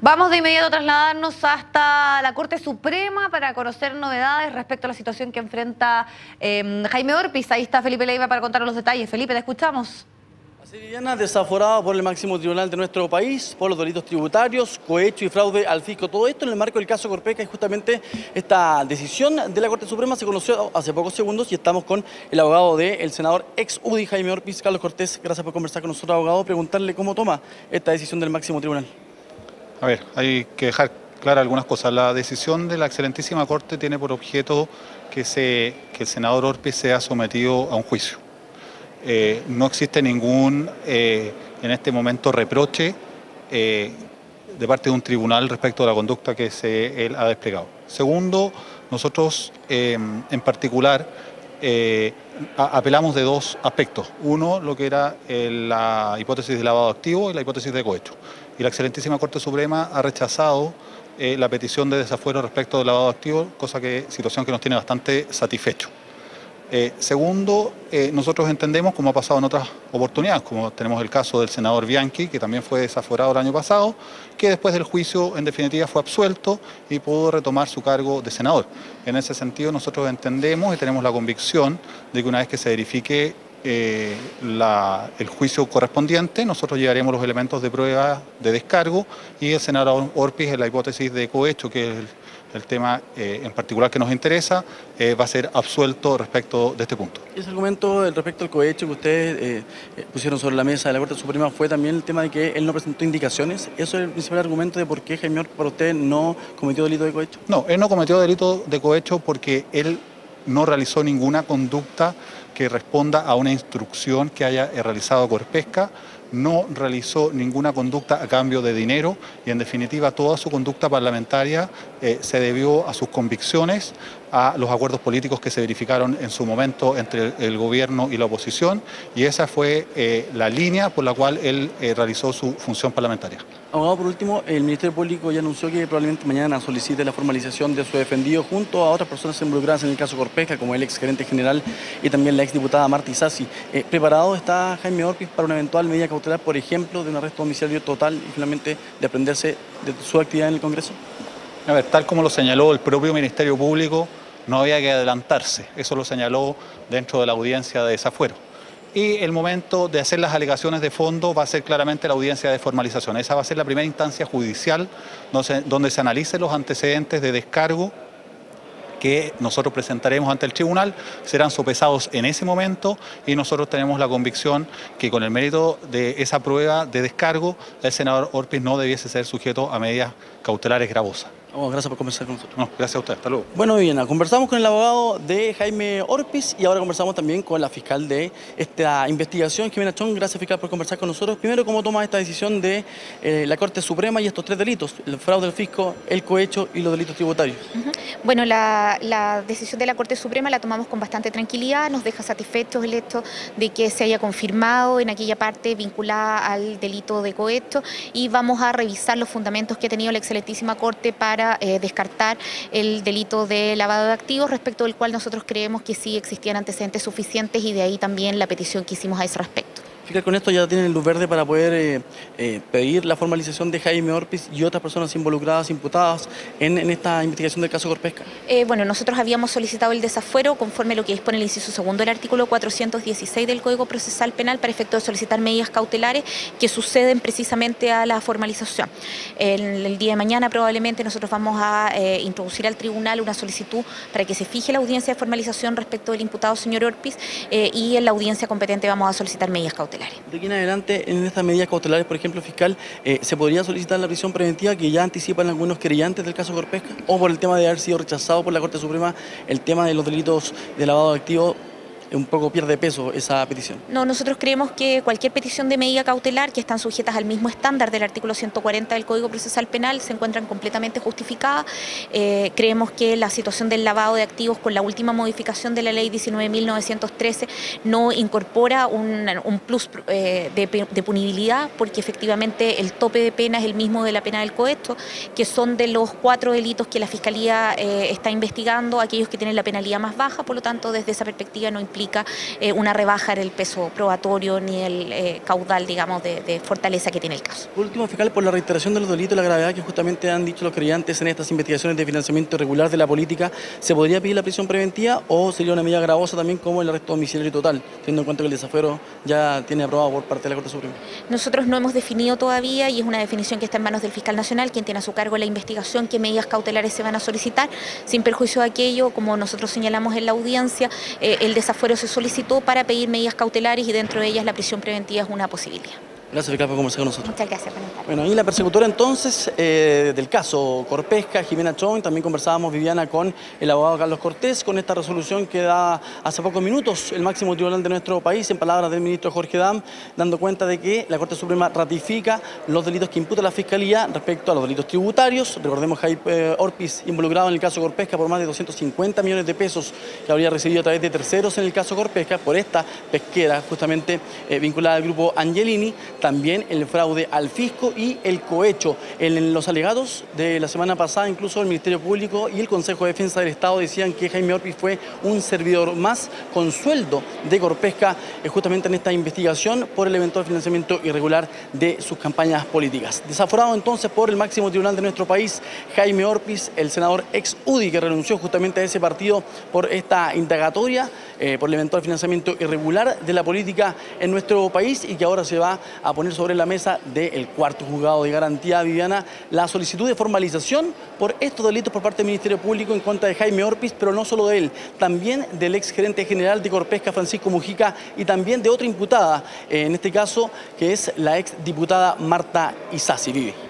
Vamos de inmediato a trasladarnos hasta la Corte Suprema para conocer novedades respecto a la situación que enfrenta Jaime Orpiz. Ahí está Felipe Leiva para contarnos los detalles. Felipe, te escuchamos. Así, Viviana, desaforado por el máximo tribunal de nuestro país, por los delitos tributarios, cohecho y fraude al fisco. Todo esto en el marco del caso Corpesca, y justamente esta decisión de la Corte Suprema se conoció hace pocos segundos y estamos con el abogado del senador ex UDI Jaime Orpiz, Carlos Cortés. Gracias por conversar con nosotros, abogado. Preguntarle cómo toma esta decisión del máximo tribunal. A ver, hay que dejar claras algunas cosas. La decisión de la excelentísima Corte tiene por objeto que el senador Orpiz sea sometido a un juicio. No existe ningún, en este momento, reproche de parte de un tribunal respecto a la conducta que él ha desplegado. Segundo, nosotros en particular apelamos de dos aspectos. Uno, lo que era la hipótesis de lavado de activos y la hipótesis de cohecho. Y la excelentísima Corte Suprema ha rechazado la petición de desafuero respecto del lavado de activos, situación que nos tiene bastante satisfechos. Segundo, nosotros entendemos, como ha pasado en otras oportunidades, como tenemos el caso del senador Bianchi, que también fue desaforado el año pasado, que después del juicio, en definitiva, fue absuelto y pudo retomar su cargo de senador. En ese sentido, nosotros entendemos y tenemos la convicción de que una vez que se verifique el juicio correspondiente, nosotros llevaremos los elementos de prueba de descargo y el senador Orpiz, en la hipótesis de cohecho, que es el tema en particular que nos interesa, va a ser absuelto respecto de este punto. Y ese argumento respecto al cohecho que ustedes pusieron sobre la mesa de la Corte Suprema fue también el tema de que él no presentó indicaciones. ¿Eso es el principal argumento de por qué Jaime Orpiz para usted no cometió delito de cohecho? No, él no cometió delito de cohecho porque él no realizó ninguna conducta que responda a una instrucción que haya realizado Corpesca, no realizó ninguna conducta a cambio de dinero y en definitiva toda su conducta parlamentaria se debió a sus convicciones, a los acuerdos políticos que se verificaron en su momento entre el gobierno y la oposición, y esa fue la línea por la cual él realizó su función parlamentaria. Abogado, por último, el Ministerio Público ya anunció que probablemente mañana solicite la formalización de su defendido junto a otras personas involucradas en el caso Corpesca, como el ex gerente general y también la ex diputada Marta Isasi. ¿Preparado está Jaime Orpiz para una eventual medida cautelar, por ejemplo, de un arresto domiciliario total y finalmente de aprenderse de su actividad en el Congreso? A ver, tal como lo señaló el propio Ministerio Público, no había que adelantarse. Eso lo señaló dentro de la audiencia de desafuero. Y el momento de hacer las alegaciones de fondo va a ser claramente la audiencia de formalización. Esa va a ser la primera instancia judicial donde se analicen los antecedentes de descargo que nosotros presentaremos ante el tribunal, serán sopesados en ese momento y nosotros tenemos la convicción que con el mérito de esa prueba de descargo, el senador Orpiz no debiese ser sujeto a medidas cautelares gravosas. Gracias por conversar con nosotros. No, gracias a usted, hasta luego. Bueno, Viviana, conversamos con el abogado de Jaime Orpiz y ahora conversamos también con la fiscal de esta investigación, Jimena Chong. Gracias, fiscal, por conversar con nosotros. Primero, ¿cómo toma esta decisión de la Corte Suprema y estos tres delitos? El fraude al fisco, el cohecho y los delitos tributarios. Bueno, la decisión de la Corte Suprema la tomamos con bastante tranquilidad. Nos deja satisfechos el hecho de que se haya confirmado en aquella parte vinculada al delito de cohecho y vamos a revisar los fundamentos que ha tenido la excelentísima Corte para descartar el delito de lavado de activos, respecto del cual nosotros creemos que sí existían antecedentes suficientes y de ahí también la petición que hicimos a ese respecto. Fiscal, con esto ya tienen luz verde para poder pedir la formalización de Jaime Orpiz y otras personas involucradas, imputadas en esta investigación del caso Corpesca. Bueno, nosotros habíamos solicitado el desafuero conforme a lo que dispone el inciso segundo del artículo 416 del Código Procesal Penal para efecto de solicitar medidas cautelares que suceden precisamente a la formalización. El día de mañana probablemente nosotros vamos a introducir al tribunal una solicitud para que se fije la audiencia de formalización respecto del imputado señor Orpiz y en la audiencia competente vamos a solicitar medidas cautelares. De aquí en adelante, en estas medidas cautelares, por ejemplo, fiscal, ¿se podría solicitar la prisión preventiva que ya anticipan algunos querellantes del caso Corpesca? ¿O por el tema de haber sido rechazado por la Corte Suprema el tema de los delitos de lavado de activos? Un poco pierde peso esa petición. No, nosotros creemos que cualquier petición de medida cautelar que están sujetas al mismo estándar del artículo 140 del Código Procesal Penal se encuentran completamente justificadas. Creemos que la situación del lavado de activos con la última modificación de la ley 19.913 no incorpora un plus de punibilidad, porque efectivamente el tope de pena es el mismo de la pena del cohecho, que son de los 4 delitos que la Fiscalía está investigando, aquellos que tienen la penalidad más baja. Por lo tanto, desde esa perspectiva no implica implica una rebaja en el peso probatorio ni el caudal, digamos, de fortaleza que tiene el caso. Por último, fiscal, por la reiteración de los delitos y la gravedad que justamente han dicho los querellantes en estas investigaciones de financiamiento irregular de la política, ¿se podría pedir la prisión preventiva o sería una medida gravosa también como el arresto domiciliario total, teniendo en cuenta que el desafuero ya tiene aprobado por parte de la Corte Suprema? Nosotros no hemos definido todavía, y es una definición que está en manos del fiscal nacional, quien tiene a su cargo la investigación, qué medidas cautelares se van a solicitar. Sin perjuicio de aquello, como nosotros señalamos en la audiencia, el desafuero se solicitó para pedir medidas cautelares y dentro de ellas la prisión preventiva es una posibilidad. Gracias, fiscal, por conversar con nosotros. Muchas gracias, buenas tardes. Bueno, y la persecutora entonces del caso Corpesca, Jimena Chong, también conversábamos, Viviana, con el abogado Carlos Cortés, con esta resolución que da hace pocos minutos el máximo tribunal de nuestro país, en palabras del ministro Jorge Dam, dando cuenta de que la Corte Suprema ratifica los delitos que imputa la Fiscalía respecto a los delitos tributarios. Recordemos Jaime Orpiz involucrado en el caso Corpesca por más de 250 millones de pesos que habría recibido a través de terceros en el caso Corpesca por esta pesquera justamente vinculada al grupo Angelini. También el fraude al fisco y el cohecho. En los alegados de la semana pasada, incluso el Ministerio Público y el Consejo de Defensa del Estado decían que Jaime Orpiz fue un servidor más con sueldo de Corpesca justamente en esta investigación por el eventual financiamiento irregular de sus campañas políticas. Desaforado entonces por el máximo tribunal de nuestro país, Jaime Orpiz, el senador ex UDI que renunció justamente a ese partido por esta indagatoria, por el eventual financiamiento irregular de la política en nuestro país y que ahora se va a poner sobre la mesa del cuarto juzgado de garantía, Viviana, la solicitud de formalización por estos delitos por parte del Ministerio Público en contra de Jaime Orpiz, pero no solo de él, también del ex gerente general de Corpesca, Francisco Mujica, y también de otra imputada, en este caso, que es la ex diputada Marta Isasi. Vivi.